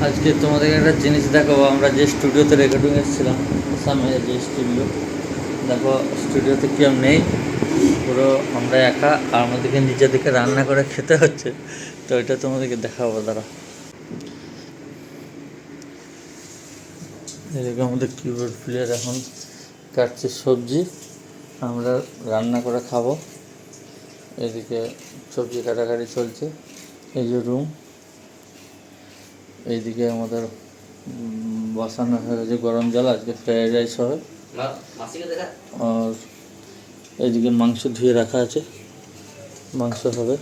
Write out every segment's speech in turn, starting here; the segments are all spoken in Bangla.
আজকে তোমাদেরকে একটা জিনিস দেখাবো। আমরা যে স্টুডিওতে রেকর্ডিং এসেছিলাম, সামনে যে স্টুডিও, দেখো স্টুডিওতে কেউ নেই, পুরো আমরা একা। আর আমাদেরকে নিজে থেকে রান্না করে খেতে হচ্ছে। তো এটা তোমাদেরকে দেখাবো, দাঁড়া। এদিকে আমাদের কিবোর্ড প্লেয়ার এখন কাটছে সবজি, আমরা রান্না করে খাবো। এদিকে সবজি কাটাকাটি চলছে। এই যে রুম, এইদিকে আমাদের বসানো হয়ে গেছে গরম জল, আজকে ফ্রাইড রাইস হবে। আর এইদিকে মাংস ধুয়ে রাখা আছে, মাংস হবে।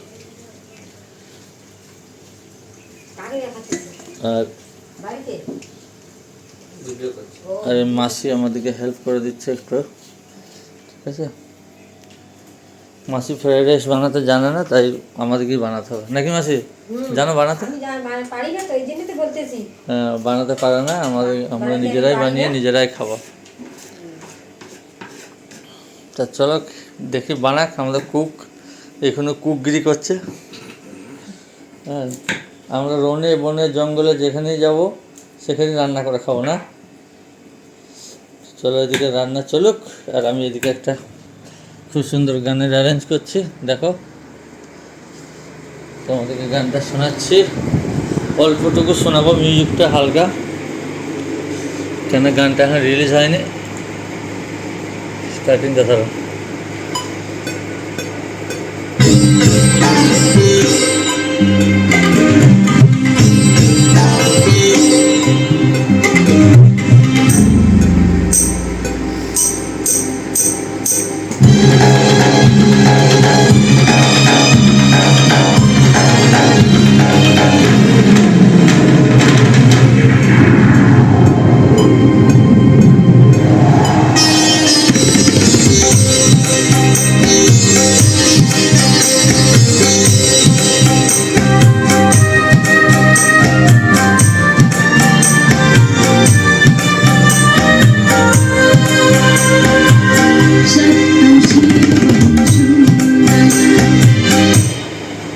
আর আর মাসি আমাদেরকে হেল্প করে দিচ্ছে একটু, ঠিক আছে। মাসি ফ্রাইড রাইস বানাতে জানে না, তাই আমাদেরকেই বানাতে হবে, নাকি মাসি? জানো বানাতে? হ্যাঁ, বানাতে পারে না, আমরা নিজেরাই বানিয়ে নিজেরাই খাবো। তা চলো দেখি বানাক আমাদের কুক, এখনো কুকগিরি করছে। হ্যাঁ, আমরা রনে বনে জঙ্গলে যেখানেই যাব সেখানেই রান্না করে খাবো না। চলো এদিকে রান্না চলুক, আর আমি এদিকে একটা খুব সুন্দর গানের অ্যারেঞ্জ করছি, দেখো। তোমাদেরকে গানটা শোনাচ্ছি, অল্পটুকু শোনাবো, মিউজিকটা হালকা, কেন গানটা এখন রিলিজ হয়নি। স্টার্টিংটা ধরো।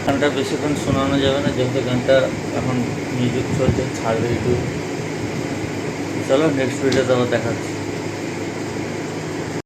গানটা বেশিক্ষণ শোনানো যাবে না, যেহেতু গানটা এখন মিউজিক চলছে, ছাড়বে ইউটিউব। চলো নেক্সট ভিডিওতে আবার দেখাচ্ছি।